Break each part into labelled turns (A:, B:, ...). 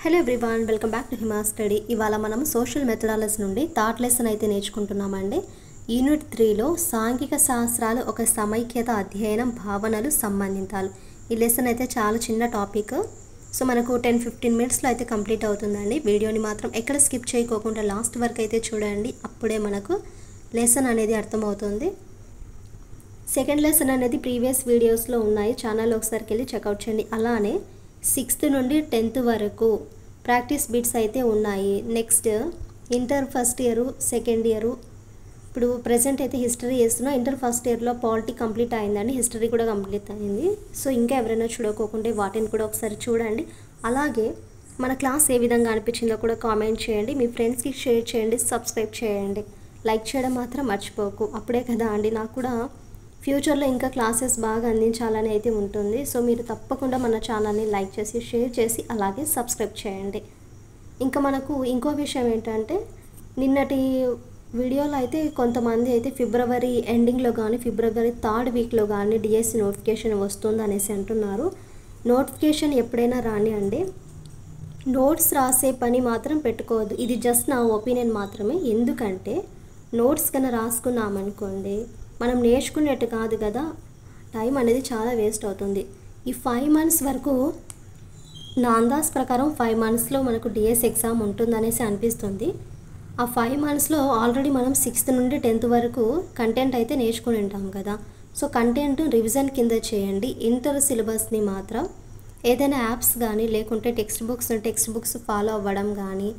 A: Hello everyone, welcome back to Hima study. ఇవాళ మనం social methodology నుండి థర్డ్ లెసన్ అయితే నేర్చుకుంటున్నామండి. యూనిట్ 3లో సాంఘిక శాస్త్రాలు ఒక సమైక్యత అధ్యయనం భావనలు సంబంధితాలు. ఈ లెసన్ అయితే చాలా చిన్న టాపిక్. సో మనకు 10-15 మినిట్స్లో అయితే కంప్లీట్ అవుతుందండి. వీడియోని మాత్రం ఎక్కడ స్కిప్ చేయకోకుండా లాస్ట్ వరకు అయితే చూడండి. అప్పుడే మనకు లెసన్ అనేది అర్థమవుతుంది. సెకండ్ లెసన్ అనేది ప్రీవియస్ వీడియోస్లో ఉన్నాయి, ఛానల్లో ఒకసారికి వెళ్ళి చెక్అవుట్ చేయండి. అలానే 6th నుండి 10th వరకు ప్రాక్టీస్ బిట్స్ అయితే ఉన్నాయి. Next inter first year, second year, ఇప్పుడు ప్రజెంట్ అయితే హిస్టరీ చేస్తున్నా. ఇంటర్ ఫస్ట్ ఇయర్లో పాలిటీ కంప్లీట్ అయిందండి, హిస్టరీ కూడా కంప్లీట్ అయింది. సో ఇంకా ఎవరైనా చూడకోకుంటే వాటిని కూడా ఒకసారి చూడండి. అలాగే మన క్లాస్ ఏ విధంగా అనిపించిందో కూడా కామెంట్ చేయండి, మీ ఫ్రెండ్స్కి షేర్ చేయండి, సబ్స్క్రైబ్ చేయండి. లైక్ చేయడం మాత్రం మర్చిపోకు. అప్పుడే కదా అండి నాకు కూడా ఫ్యూచర్లో ఇంకా క్లాసెస్ బాగా అందించాలని అయితే ఉంటుంది. సో మీరు తప్పకుండా మన ఛానల్ని లైక్ చేసి, షేర్ చేసి, అలాగే సబ్స్క్రైబ్ చేయండి. ఇంకా మనకు ఇంకో విషయం ఏంటంటే, నిన్నటి వీడియోలో అయితే కొంతమంది అయితే ఫిబ్రవరి ఎండింగ్లో కానీ ఫిబ్రవరి 3rd వీక్లో కానీ డిఎస్సి నోటిఫికేషన్ వస్తుంది అనేసి అంటున్నారు. నోటిఫికేషన్ ఎప్పుడైనా రాని అండి, నోట్స్ రాసే పని మాత్రం పెట్టుకోవద్దు. ఇది జస్ట్ నా ఒపీనియన్ మాత్రమే. ఎందుకంటే నోట్స్ కన్నా రాసుకున్నామనుకోండి, మనం నేర్చుకునేట్టు కాదు కదా, టైం అనేది చాలా వేస్ట్ అవుతుంది. ఈ 5 months వరకు నా అందాజ్ ప్రకారం 5 monthsలో మనకు డిఎస్ ఎగ్జామ్ ఉంటుందనేసి అనిపిస్తుంది. ఆ 5 monthsలో ఆల్రెడీ మనం 6th నుండి 10th వరకు కంటెంట్ అయితే నేర్చుకుని ఉంటాం కదా. సో కంటెంట్ రివిజన్ కింద చేయండి. ఇంటర్ సిలబస్ని మాత్రం ఏదైనా యాప్స్ కానీ, లేకుంటే టెక్స్ట్ బుక్స్ ఫాలో అవ్వడం కానీ,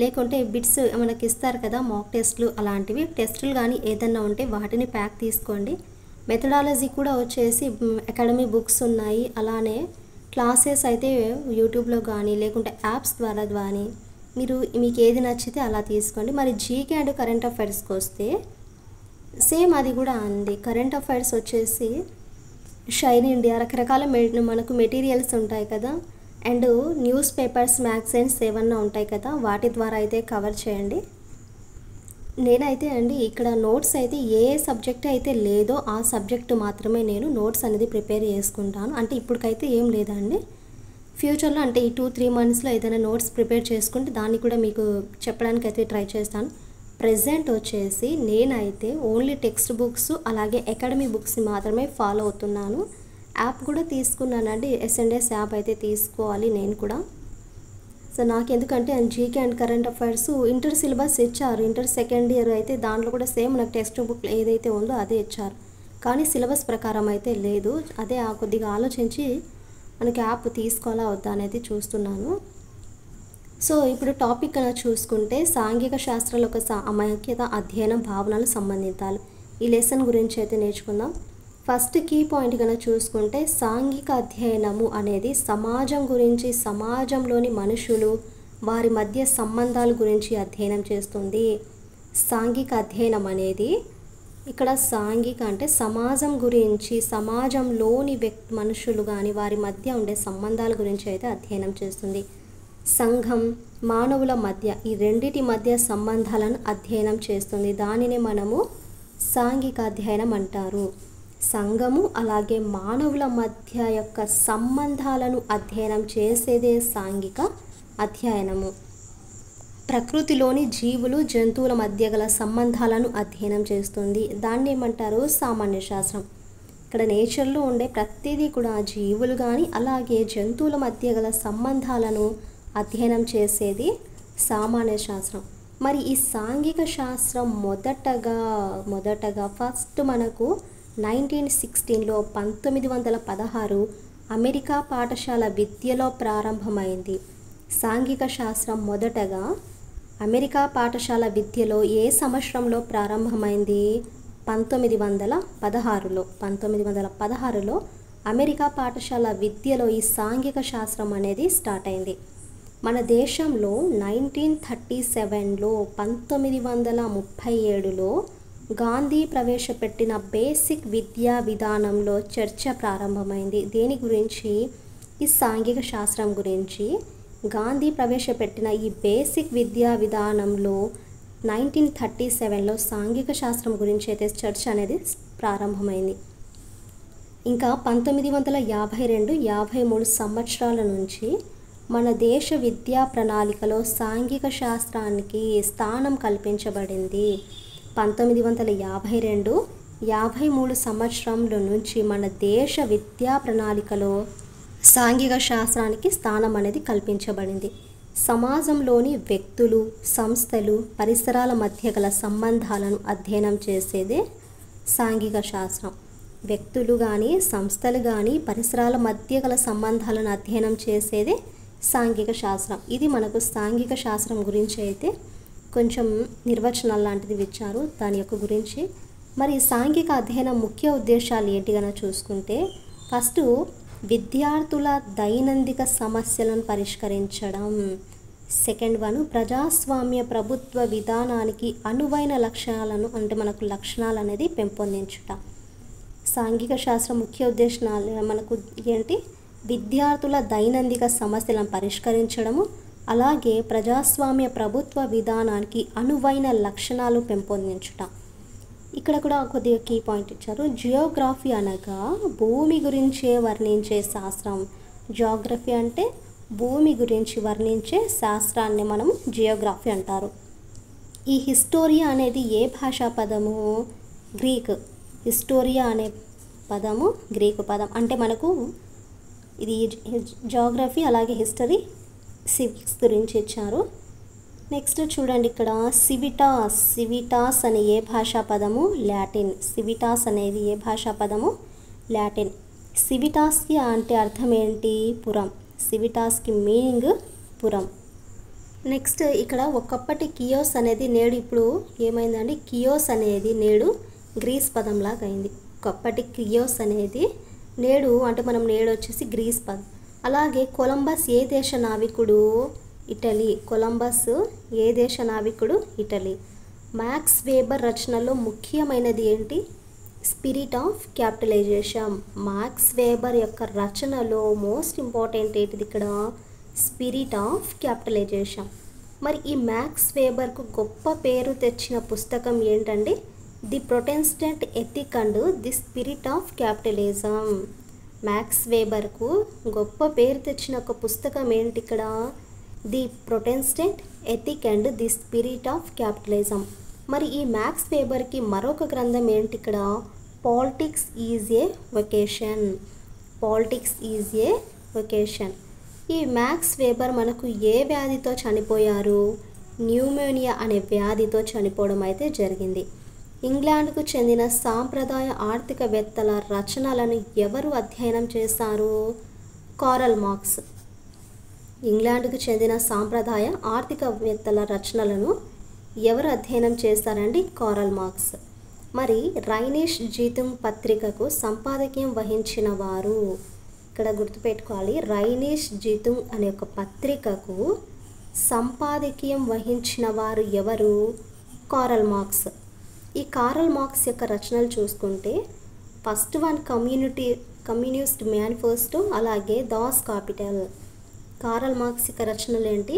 A: లేకుంటే బిట్స్ మనకి ఇస్తారు కదా మాక్ టెస్ట్లు, అలాంటివి టెస్టులు కానీ ఏదైనా ఉంటే వాటిని ప్యాక్ తీసుకోండి. మెథడాలజీ కూడా వచ్చేసి అకాడమీ బుక్స్ ఉన్నాయి. అలానే క్లాసెస్ అయితే యూట్యూబ్లో కానీ లేకుంటే యాప్స్ ద్వారా కానీ మీకు ఏది నచ్చితే అలా తీసుకోండి. మరి జీకే అండ్ కరెంట్ అఫైర్స్కి వస్తే సేమ్ అది కూడా అంది. కరెంట్ అఫైర్స్ వచ్చేసి షైన్ ఇండియా, రకరకాల మనకు మెటీరియల్స్ ఉంటాయి కదా, అండ్ న్యూస్ పేపర్స్, మ్యాగజైన్స్ ఏమన్నా ఉంటాయి కదా, వాటి ద్వారా అయితే కవర్ చేయండి. నేనైతే అండి ఇక్కడ నోట్స్ అయితే ఏ సబ్జెక్ట్ అయితే లేదో ఆ సబ్జెక్టు మాత్రమే నేను నోట్స్ అనేది ప్రిపేర్ చేసుకుంటాను. అంటే ఇప్పటికైతే ఏం లేదండి, ఫ్యూచర్లో అంటే ఈ 2-3 monthsలో ఏదైనా నోట్స్ ప్రిపేర్ చేసుకుంటే దాన్ని కూడా మీకు చెప్పడానికి అయితే ట్రై చేస్తాను. ప్రెజెంట్ వచ్చేసి నేనైతే ఓన్లీ టెక్స్ట్ బుక్స్ అలాగే అకాడమీ బుక్స్ని మాత్రమే ఫాలో అవుతున్నాను. యాప్ కూడా తీసుకున్నానండి, ఎస్ఎన్ఎస్ యాప్ అయితే తీసుకోవాలి నేను కూడా. సో నాకు ఎందుకంటే GK and current affairs inter syllabus ఇచ్చారు. ఇంటర్ సెకండ్ ఇయర్ అయితే దాంట్లో కూడా సేమ్ నాకు టెక్స్ట్ బుక్ ఏదైతే ఉందో అదే ఇచ్చారు, కానీ సిలబస్ ప్రకారం అయితే లేదు. అదే కొద్దిగా ఆలోచించి మనకి యాప్ తీసుకోవాలా వద్దా అనేది చూస్తున్నాను. సో ఇప్పుడు టాపిక్ కన్నా చూసుకుంటే సాంఘిక శాస్త్రాల ఒక సమైక్యత అధ్యయనం భావనలు సంబంధితాలు. ఈ లెసన్ గురించి అయితే నేర్చుకుందాం. ఫస్ట్ కీ పాయింట్ కన్నా చూసుకుంటే, సాంఘిక అధ్యయనము అనేది సమాజం గురించి, సమాజంలోని మనుషులు, వారి మధ్య సంబంధాల గురించి అధ్యయనం చేస్తుంది. సాంఘిక అధ్యయనం అనేది ఇక్కడ సాంఘిక అంటే సమాజం గురించి, సమాజంలోని మనుషులు కానీ వారి మధ్య ఉండే సంబంధాల గురించి అయితే అధ్యయనం చేస్తుంది. సంఘం, మానవుల మధ్య, ఈ రెండిటి మధ్య సంబంధాలను అధ్యయనం చేస్తుంది. దానిని మనము సాంఘిక అధ్యయనం అంటారు. సంఘము అలాగే మానవుల మధ్య యొక్క సంబంధాలను అధ్యయనం చేసేదే సాంఘిక అధ్యయనము. ప్రకృతిలోని జీవులు, జంతువుల మధ్య గల సంబంధాలను అధ్యయనం చేస్తుంది. దాన్ని ఏమంటారు? సామాన్య శాస్త్రం. ఇక్కడ నేచర్లో ఉండే ప్రతిదీ కూడా జీవులు కానీ అలాగే జంతువుల మధ్య గల సంబంధాలను అధ్యయనం చేసేది సామాన్య శాస్త్రం. మరి ఈ సాంఘిక శాస్త్రం మొదటగా ఫస్ట్ మనకు 1916లో 1916 అమెరికా పాఠశాల విద్యలో ప్రారంభమైంది. సాంఘిక శాస్త్రం మొదటగా అమెరికా పాఠశాల విద్యలో ఏ సంవత్సరంలో ప్రారంభమైంది? 1916లో. 1916లో అమెరికా పాఠశాల విద్యలో ఈ సాంఘిక శాస్త్రం అనేది స్టార్ట్ అయింది. మన దేశంలో 1937లో 1937లో గాంధీ ప్రవేశపెట్టిన బేసిక్ విద్యా విధానంలో చర్చ ప్రారంభమైంది. దేని గురించి? ఈ సాంఘిక శాస్త్రం గురించి. గాంధీ ప్రవేశపెట్టిన ఈ బేసిక్ విద్యా విధానంలో 1937లో సాంఘిక శాస్త్రం గురించి అయితే చర్చ అనేది ప్రారంభమైంది. ఇంకా 1952-53 సంవత్సరాల నుంచి మన దేశ విద్యా ప్రణాళికలో సాంఘిక శాస్త్రానికి స్థానం కల్పించబడింది. 1952-53 సంవత్సరంలో నుంచి మన దేశ విద్యా ప్రణాళికలో సాంఘిక శాస్త్రానికి స్థానం అనేది కల్పించబడింది. సమాజంలోని వ్యక్తులు, సంస్థలు, పరిసరాల మధ్య గల సంబంధాలను అధ్యయనం చేసేదే సాంఘిక శాస్త్రం. వ్యక్తులు కానీ, సంస్థలు కానీ, పరిసరాల మధ్య గల సంబంధాలను అధ్యయనం చేసేదే సాంఘిక శాస్త్రం. ఇది మనకు సాంఘిక శాస్త్రం గురించి అయితే కొంచెం నిర్వచనాలు లాంటిది ఇచ్చారు దాని యొక్క గురించి. మరి సాంఘిక అధ్యయనం ముఖ్య ఉద్దేశాలు ఏంటిగా చూసుకుంటే, ఫస్ట్ విద్యార్థుల దైనందిక సమస్యలను పరిష్కరించడం. సెకండ్ వన్ ప్రజాస్వామ్య ప్రభుత్వ విధానానికి అనువైన లక్షణాలను అంటే మనకు లక్షణాలు అనేది పెంపొందించుట. సాంఘిక శాస్త్రం ముఖ్య ఉద్దేశాలు మనకు ఏంటి? విద్యార్థుల దైనందిక సమస్యలను పరిష్కరించడము, అలాగే ప్రజాస్వామ్య ప్రభుత్వ విధానానికి అనువైన లక్షణాలు పెంపొందించుట. ఇక్కడ కూడా కొద్దిగా కీ పాయింట్ ఇచ్చారు. జియోగ్రఫీ అనగా భూమి గురించే వర్ణించే శాస్త్రం. జియోగ్రఫీ అంటే భూమి గురించి వర్ణించే శాస్త్రాన్ని మనం జియోగ్రఫీ అంటారు. ఈ హిస్టోరియా అనేది ఏ భాషా పదము? గ్రీక్. హిస్టోరియా అనే పదము గ్రీకు పదం. అంటే మనకు ఇది జియోగ్రఫీ అలాగే హిస్టరీ, సివిక్స్ గురించి ఇచ్చారు. నెక్స్ట్ చూడండి ఇక్కడ సివిటాస్. సివిటాస్ అనే ఏ భాషా పదము? లాటిన్. సివిటాస్ అనేది ఏ భాషా పదము? లాటిన్. సివిటాస్కి అంటే అర్థం ఏంటి? పురం. సివిటాస్కి మీనింగ్ పురం. నెక్స్ట్ ఇక్కడ ఒకప్పటి కియోస్ అనేది నేడు ఇప్పుడు ఏమైందండి? కియోస్ అనేది నేడు గ్రీస్ పదంలాగా అయింది. ఒకప్పటి కియోస్ అనేది నేడు అంటే మనం నేడు వచ్చేసి గ్రీస్ పదం. అలాగే కొలంబస్ ఏ దేశ నావికుడు? ఇటలీ. కొలంబస్ ఏ దేశ నావికుడు? ఇటలీ. మ్యాక్స్ వేబర్ రచనలో ముఖ్యమైనది ఏంటి? Spirit of capitalization. Max Weber యొక్క రచనలో మోస్ట్ ఇంపార్టెంట్ ఏంటిది ఇక్కడ? Spirit of capitalization. మరి ఈ మ్యాక్స్ వేబర్కు గొప్ప పేరు తెచ్చిన పుస్తకం ఏంటండి? The protestant ethic and the spirit of capitalism. Max వేబర్కు గొప్ప పేరు తెచ్చిన ఒక పుస్తకం ఏంటి ఇక్కడ? The protestant ethic and the spirit of capitalism. మరి ఈ మ్యాక్స్ వేబర్కి మరొక గ్రంథం ఏంటి ఇక్కడ? Politics is a vocation. Politics is a vocation. ఈ మ్యాక్స్ వేబర్ మనకు ఏ వ్యాధితో చనిపోయారు? న్యూమోనియా అనే వ్యాధితో చనిపోవడం అయితే జరిగింది. ఇంగ్లాండ్కు చెందిన సాంప్రదాయ ఆర్థికవేత్తల రచనలను ఎవరు అధ్యయనం చేశారు? Karl marks. ఇంగ్లాండ్కు చెందిన సాంప్రదాయ ఆర్థికవేత్తల రచనలను ఎవరు అధ్యయనం చేశారండి? Karl marks. మరి రైనిష్ జీతుంగ్ పత్రికకు సంపాదకీయం వహించిన వారు? ఇక్కడ గుర్తుపెట్టుకోవాలి, రైనిష్ జీతుంగ్ అనే ఒక పత్రికకు సంపాదకీయం వహించిన వారు ఎవరు? Karl marks. ఈ కారల్ మార్క్స్ యొక్క రచనలు చూసుకుంటే ఫస్ట్ వన్ కమ్యూనిస్ట్ మేనిఫెస్టో, అలాగే దాస్ కాపిటల్. కారల్ మార్క్స్ యొక్క రచనలు ఏంటి?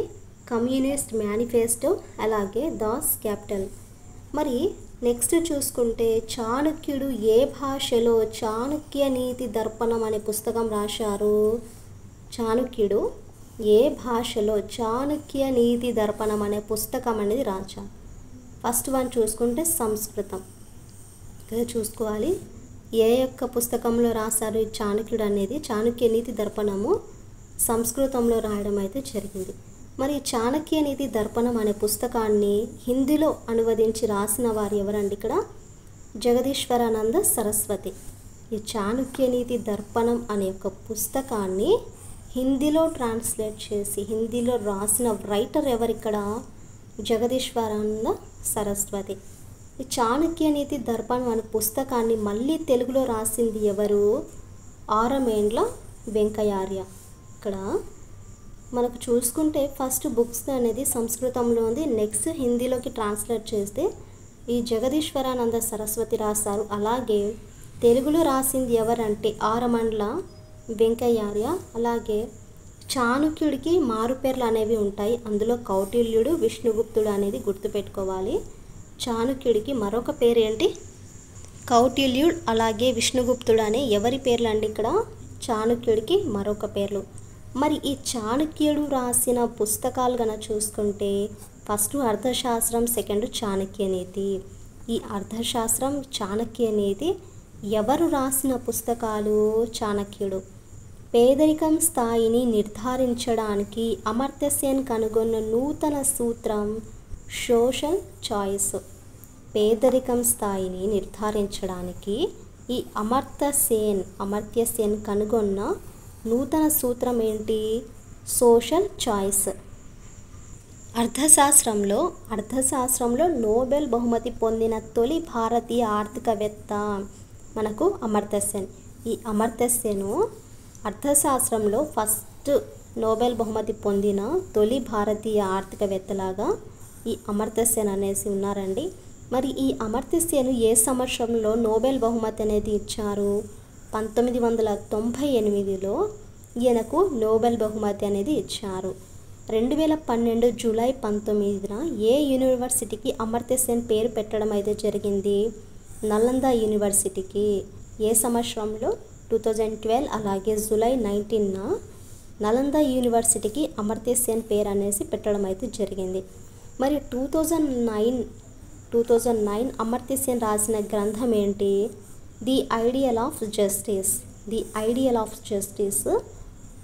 A: కమ్యూనిస్ట్ మేనిఫెస్టో, అలాగే దాస్ క్యాపిటల్. మరి నెక్స్ట్ చూసుకుంటే చాణక్యుడు ఏ భాషలో చాణక్య నీతి దర్పణం అనే పుస్తకం రాశారు? చాణక్యుడు ఏ భాషలో చాణక్య నీతి దర్పణం అనే పుస్తకం అనేది రాశారు? ఫస్ట్ వన్ చూసుకుంటే సంస్కృతం. ఇక్కడ చూసుకోవాలి ఏ యొక్క పుస్తకంలో రాశారు ఈ చాణక్యుడు అనేది? చాణక్య నీతి దర్పణము సంస్కృతంలో రాయడం అయితే జరిగింది. మరి చాణక్య నీతి దర్పణం అనే పుస్తకాన్ని హిందీలో అనువదించి రాసిన వారు ఎవరండి ఇక్కడ? జగదీశ్వరానంద సరస్వతి. ఈ చాణక్య నీతి దర్పణం అనే ఒక పుస్తకాన్ని హిందీలో ట్రాన్స్లేట్ చేసి హిందీలో రాసిన రైటర్ ఎవరిక్కడ? జగదీశ్వరానంద సరస్వతి. ఈ చాణక్య నీతి దర్పణం అనే పుస్తకాన్ని మళ్ళీ తెలుగులో రాసింది ఎవరు? ఆరమేండ్ల వెంకయార్య. ఇక్కడ మనకు చూసుకుంటే ఫస్ట్ బుక్స్ అనేది సంస్కృతంలో ఉంది, నెక్స్ట్ హిందీలోకి ట్రాన్స్లేట్ చేస్తే ఈ జగదీశ్వరానంద సరస్వతి రాశారు. అలాగే తెలుగులో రాసింది ఎవరంటే ఆరమండ్ల వెంకయార్య. అలాగే చాణక్యుడికి మారుపేర్లు అనేవి ఉంటాయి, అందులో కౌటిల్యుడు, విష్ణుగుప్తుడు అనేది గుర్తుపెట్టుకోవాలి. చాణక్యుడికి మరొక పేరు ఏంటి? కౌటిల్యుడు అలాగే విష్ణుగుప్తుడు అనే ఎవరి పేర్లు అండి ఇక్కడ? చాణక్యుడికి మరొక పేర్లు. మరి ఈ చాణక్యుడు రాసిన పుస్తకాలు కనుక చూసుకుంటే ఫస్ట్ అర్థశాస్త్రం, సెకండ్ చాణక్యనీతి. ఈ అర్థశాస్త్రం, చాణక్యనీతి ఎవరు రాసిన పుస్తకాలు? చాణక్యుడు. పేదరికం స్థాయిని నిర్ధారించడానికి అమర్త్య సేన్ కనుగొన్న నూతన సూత్రం సోషల్ చాయిస్. పేదరికం స్థాయిని నిర్ధారించడానికి ఈ అమర్త్య సేన్ కనుగొన్న నూతన సూత్రం ఏంటి? Social choice. అర్థశాస్త్రంలో నోబెల్ బహుమతి పొందిన తొలి భారతీయ ఆర్థికవేత్త మనకు అమర్త్య సేన్. ఈ అమర్త్య సేన్ అర్థశాస్త్రంలో ఫస్ట్ నోబెల్ బహుమతి పొందిన తొలి భారతీయ ఆర్థికవేత్తలాగా ఈ అమర్త్య సేన్ అనేసి ఉన్నారండి. మరి ఈ అమర్త్య సేన్ ఏ సంవత్సరంలో నోబెల్ బహుమతి అనేది ఇచ్చారు? 1998లో ఈయనకు నోబెల్ బహుమతి అనేది ఇచ్చారు. 2012 జూలై 19న ఏ యూనివర్సిటీకి అమర్త్య సేన్ పేరు పెట్టడం అయితే జరిగింది? నలంద యూనివర్సిటీకి. ఏ సంవత్సరంలో? 2012. అలాగే జూలై 19న నలంద యూనివర్సిటీకి అమర్త్య సేన్ పేరు అనేసి పెట్టడం అయితే జరిగింది. మరి 2009 అమర్త్య సేన్ రాసిన గ్రంథం ఏంటి? The ideal of justice.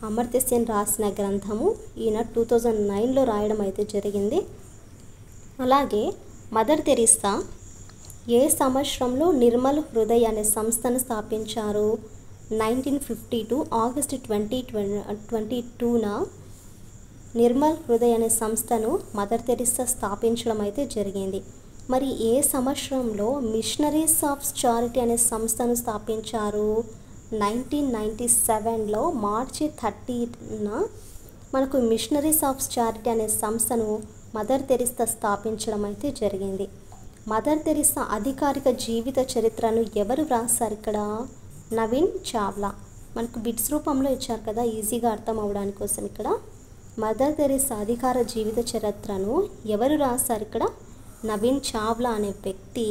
A: Amartya Sen రాసిన గ్రంథము ఈయన 2009లో రాయడం అయితే జరిగింది. అలాగే మదర్ తెరీసా ఏ సంవత్సరంలో నిర్మల్ హృదయ్ అనే సంస్థను స్థాపించారు? 1952 ఆగస్టు 2022న నిర్మల్ హృదయ్ అనే సంస్థను మదర్ తెరీసా స్థాపించడం అయితే జరిగింది. మరి ఏ సంవత్సరంలో మిషనరీస్ ఆఫ్ చారిటీ అనే సంస్థను స్థాపించారు? 1997లో మార్చి 30న మనకు మిషనరీస్ ఆఫ్ చారిటీ అనే సంస్థను మదర్ తెరీసా స్థాపించడం అయితే జరిగింది. మదర్ తెరీసా అధికారిక జీవిత చరిత్రను ఎవరు రాశారు? ఇక్కడ నవీన్ చావ్లా. మనకు బిట్స్ రూపంలో ఇచ్చారు కదా, ఈజీగా అర్థం అవడానికి కోసం. ఇక్కడ మదర్ తెరీసా అధికార జీవిత చరిత్రను ఎవరు రాశారు? ఇక్కడ నవీన్ చావ్లా అనే వ్యక్తి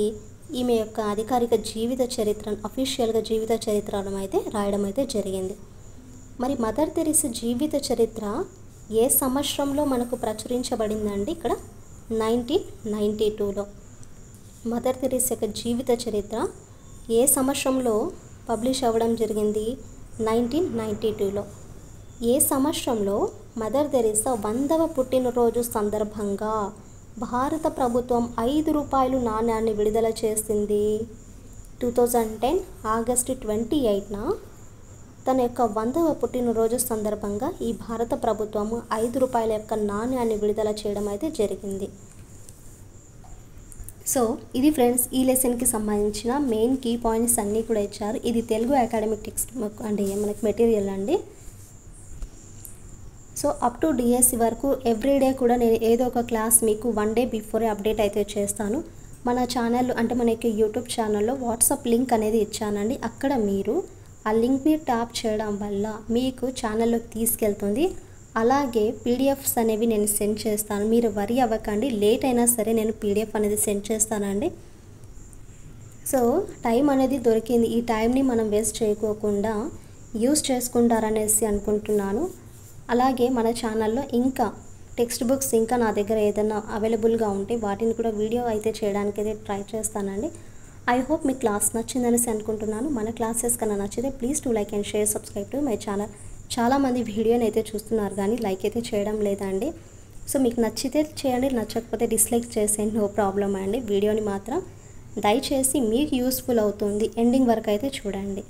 A: ఈమె యొక్క అధికారిక జీవిత చరిత్రను, అఫీషియల్గా జీవిత చరిత్రను అయితే రాయడం అయితే జరిగింది. మరి మదర్ తెరీసా జీవిత చరిత్ర ఏ సంవత్సరంలో మనకు ప్రచురించబడిందండి? ఇక్కడ 1992లో. మదర్ తెరీసా యొక్క జీవిత చరిత్ర ఏ సంవత్సరంలో పబ్లిష్ అవ్వడం జరిగింది? 1992లో. ఏ సంవత్సరంలో మదర్ తెరీసా 100వ పుట్టినరోజు సందర్భంగా భారత ప్రభుత్వం ₹5 నాణ్యాన్ని విడుదల చేసింది? 2010 ఆగస్టు 28న తన యొక్క 100వ పుట్టినరోజు సందర్భంగా ఈ భారత ప్రభుత్వం ₹5 యొక్క నాణ్యాన్ని విడుదల చేయడం అయితే జరిగింది. సో ఇది ఫ్రెండ్స్, ఈ లెసన్కి సంబంధించిన మెయిన్ కీ పాయింట్స్ అన్నీ కూడా ఇచ్చారు. ఇది తెలుగు అకాడమిక్ టెక్స్ట్ బుక్ అంటే మనకి మెటీరియల్ అండి. సో అప్ టు డిఎస్సి వరకు ఎవ్రీడే కూడా నేను ఏదో ఒక క్లాస్ మీకు 1 డే బిఫోరే అప్డేట్ అయితే చేస్తాను. మన ఛానల్ అంటే మన యొక్క యూట్యూబ్ ఛానల్లో వాట్సాప్ లింక్ అనేది ఇచ్చానండి. అక్కడ మీరు ఆ లింక్ని ట్యాప్ చేయడం వల్ల మీకు ఛానల్లోకి తీసుకెళ్తుంది. అలాగే పీడిఎఫ్స్ అనేవి నేను సెండ్ చేస్తాను. మీరు వరి అవ్వకండి, లేట్ అయినా సరే నేను పీడిఎఫ్ అనేది సెండ్ చేస్తానండి. సో టైం అనేది దొరికింది, ఈ టైంని మనం వేస్ట్ చేయకోకుండా యూస్ చేసుకుంటారనేసి అనుకుంటున్నాను. అలాగే మన ఛానల్లో ఇంకా టెక్స్ట్ బుక్స్ ఇంకా నా దగ్గర ఏదైనా అవైలబుల్గా ఉంటే వాటిని కూడా వీడియో అయితే చేయడానికి అయితే ట్రై చేస్తానండి. ఐ హోప్ మీ క్లాస్ నచ్చిందనేసి అనుకుంటున్నాను. మన క్లాసెస్ కన్నా నచ్చితే please to like and share, subscribe to my channel. చాలామంది వీడియోని అయితే చూస్తున్నారు కానీ లైక్ అయితే చేయడం లేదండి. సో మీకు నచ్చితే చేయండి, నచ్చకపోతే డిస్లైక్ చేసేయండి, నో ప్రాబ్లం అండి. వీడియోని మాత్రం దయచేసి మీకు యూస్ఫుల్ అవుతుంది ఎండింగ్ వరకు అయితే చూడండి.